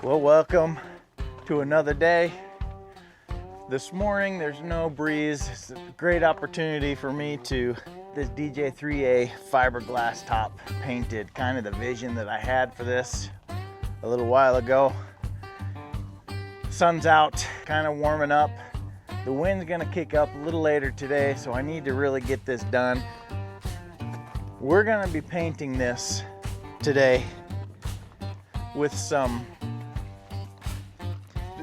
Well, welcome to another day. This morning there's no breeze. It's a great opportunity for me to this DJ-3A fiberglass top painted, kind of the vision that I had for this a little while ago. Sun's out, kind of warming up. The wind's gonna kick up a little later today, so I need to really get this done. We're gonna be painting this today with some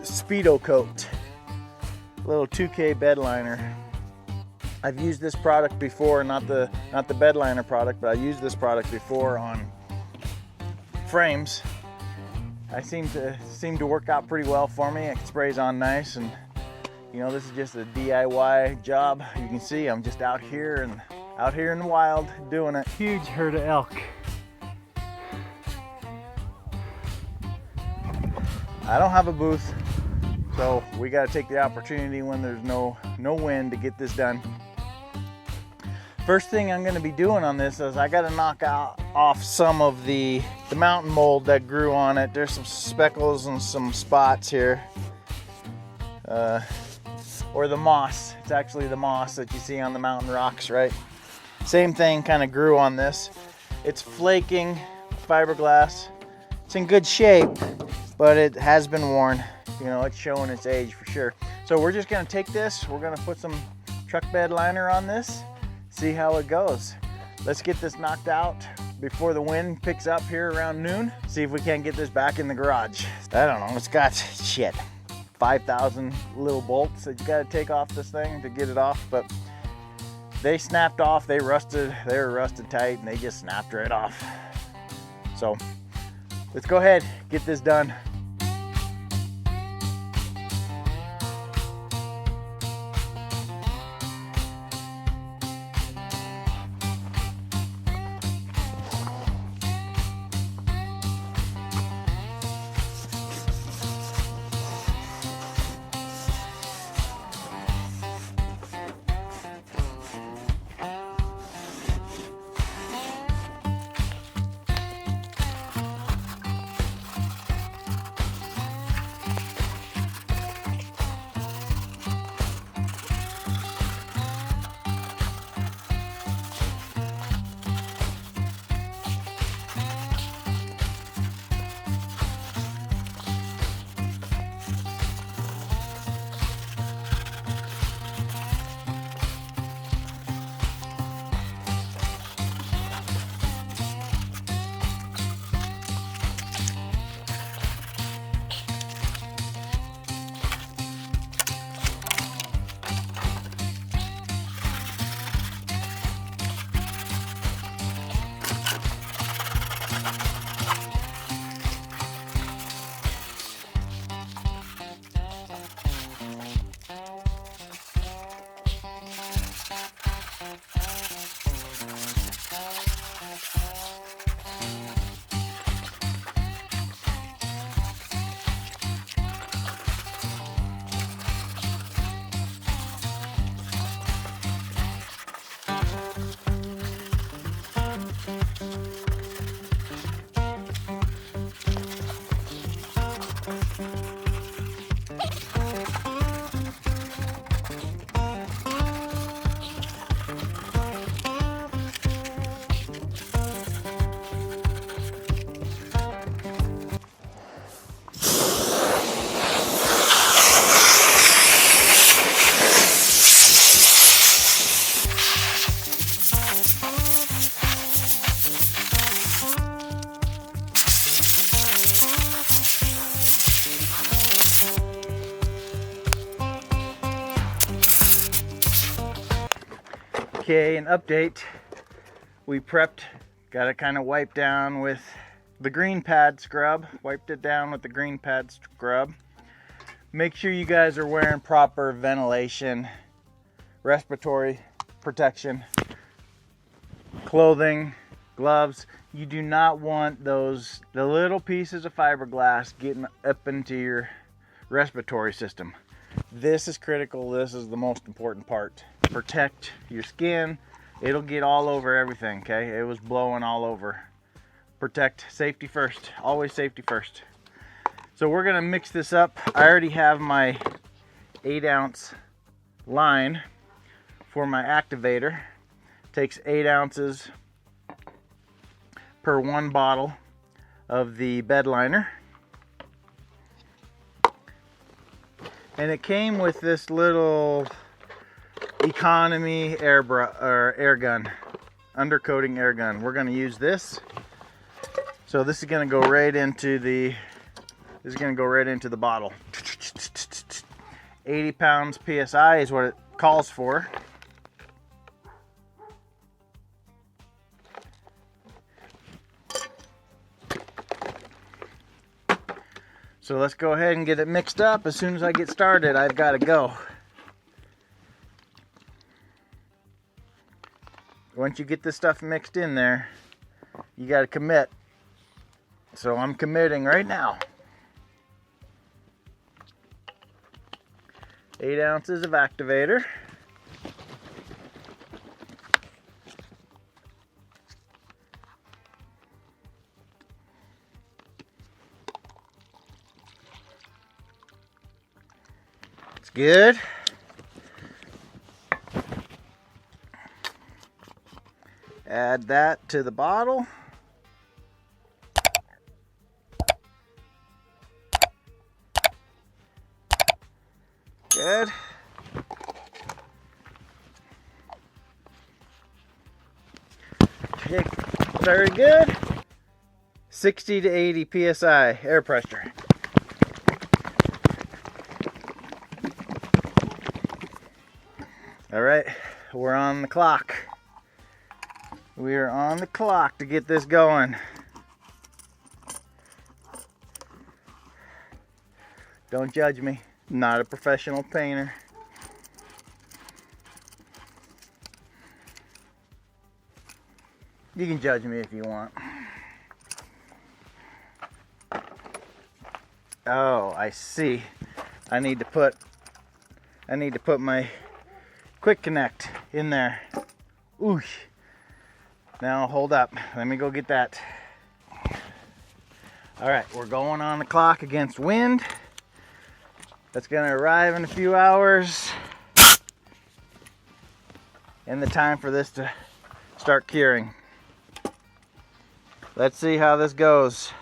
SpeedoKote, little 2K Bedliner. I've used this product before, not the Bedliner product, but I used this product before on frames. I seem to work out pretty well for me. It sprays on nice, and you know, this is just a DIY job. You can see I'm just out here in the wild doing it. Huge herd of elk. I don't have a booth, so we got to take the opportunity when there's no wind to get this done. First thing I'm going to be doing on this is I got to knock off some of the mountain mold that grew on it. There's some speckles and some spots here, or the moss. It's actually the moss that you see on the mountain rocks, right? Same thing kind of grew on this. It's flaking fiberglass. It's in good shape, but it has been worn. You know, it's showing its age for sure. So we're just gonna take this, we're gonna put some truck bed liner on this, see how it goes. Let's get this knocked out before the wind picks up here around noon. See if we can't get this back in the garage. I don't know, it's got 5,000 little bolts that you gotta take off this thing to get it off, but they snapped off, they were rusted tight, and they just snapped right off. So let's go ahead, get this done. Okay, an update. We prepped, got it kind of wiped down with the green pad scrub. Wiped it down with the green pad scrub. Make sure you guys are wearing proper ventilation, respiratory protection, clothing, gloves. You do not want the little pieces of fiberglass getting up into your respiratory system. This is critical. This is the most important part. Protect your skin. It'll get all over everything, okay? It was blowing all over. Protect, safety first. Always safety first. So we're gonna mix this up. I already have my 8-ounce line for my activator. Takes 8 ounces per 1 bottle of the Bedliner. And it came with this little economy air gun, undercoating air gun. We're gonna use this. So this is gonna go right into the bottle. 80 pounds PSI is what it calls for. So let's go ahead and get it mixed up. As soon as I get started, I've got to go. Once you get this stuff mixed in there, you got to commit. So I'm committing right now. 8 ounces of activator. It's good. Add that to the bottle. Good. Okay, very good. 60 to 80 psi air pressure. All right, we're on the clock. We are on the clock to get this going. Don't judge me. Not a professional painter. You can judge me if you want. Oh, I see. I need to put my quick connect in there. Oosh. Now hold up. Let me go get that. All right, we're going on the clock against wind. That's gonna arrive in a few hours. And the time for this to start curing. Let's see how this goes.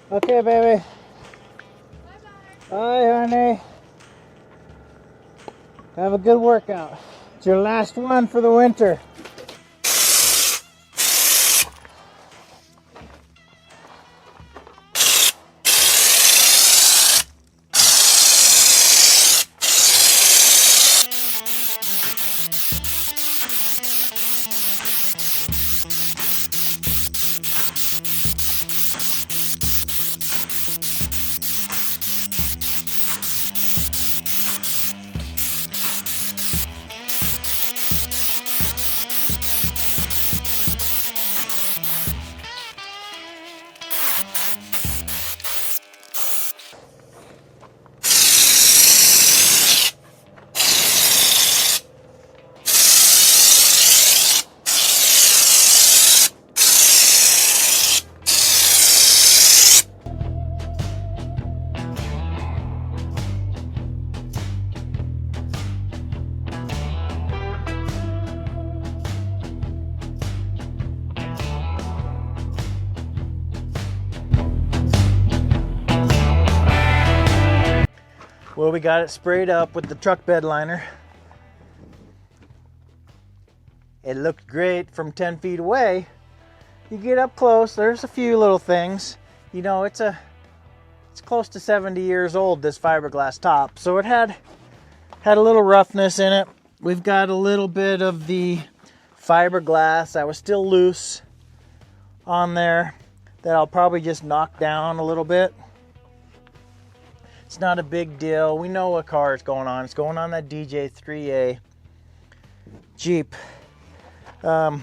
Okay, baby. Bye, honey. Have a good workout. It's your last one for the winter. Well, we got it sprayed up with the truck bed liner. It looked great from 10 feet away. You get up close, there's a few little things. You know, it's close to 70 years old, this fiberglass top. So it had a little roughness in it. We've got a little bit of the fiberglass that was still loose on there that I'll probably just knock down a little bit. It's not a big deal. We know what car is going on. It's going on that DJ-3A Jeep. But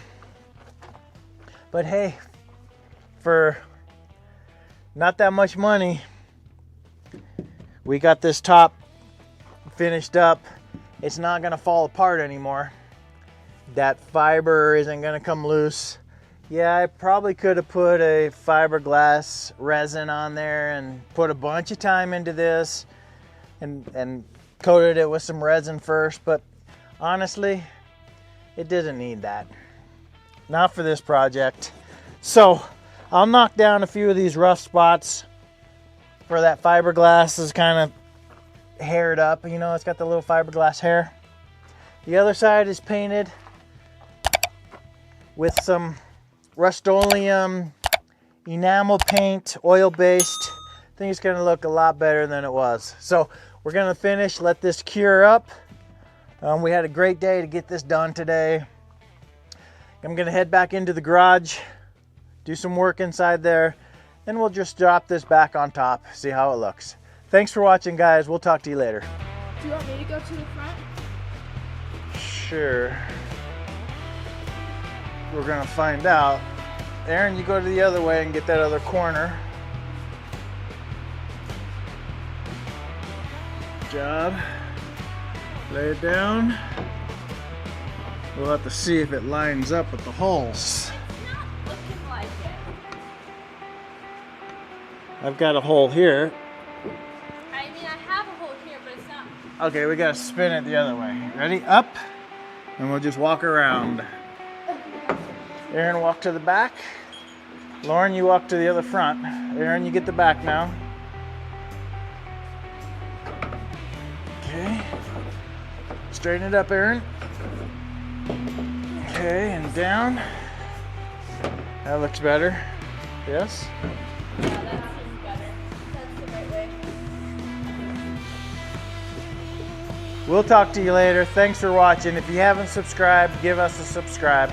hey, for not that much money, we got this top finished up. It's not gonna fall apart anymore. That fiber isn't gonna come loose. Yeah, I probably could have put a fiberglass resin on there and put a bunch of time into this and coated it with some resin first, but honestly, it didn't need that. Not for this project. So I'll knock down a few of these rough spots where that fiberglass is kind of haired up. You know, it's got the little fiberglass hair. The other side is painted with some Rust-Oleum enamel paint, oil-based. I think it's gonna look a lot better than it was. So we're gonna finish, let this cure up. We had a great day to get this done today. I'm gonna head back into the garage, do some work inside there, and we'll just drop this back on top, see how it looks. Thanks for watching, guys. We'll talk to you later. Do you want me to go to the front? Sure. We're gonna find out. Aaron, you go to the other way and get that other corner. Good job. Lay it down. We'll have to see if it lines up with the holes. It's not looking like it. I've got a hole here. I mean, I have a hole here, but it's not. Okay, we gotta spin it the other way. Ready? Up, and we'll just walk around. Aaron, walk to the back. Lauren, you walk to the other front. Aaron, you get the back now. Okay. Straighten it up, Aaron. Okay, and down. That looks better. Yes? Yeah, that seems better. That's the right way. We'll talk to you later. Thanks for watching. If you haven't subscribed, give us a subscribe.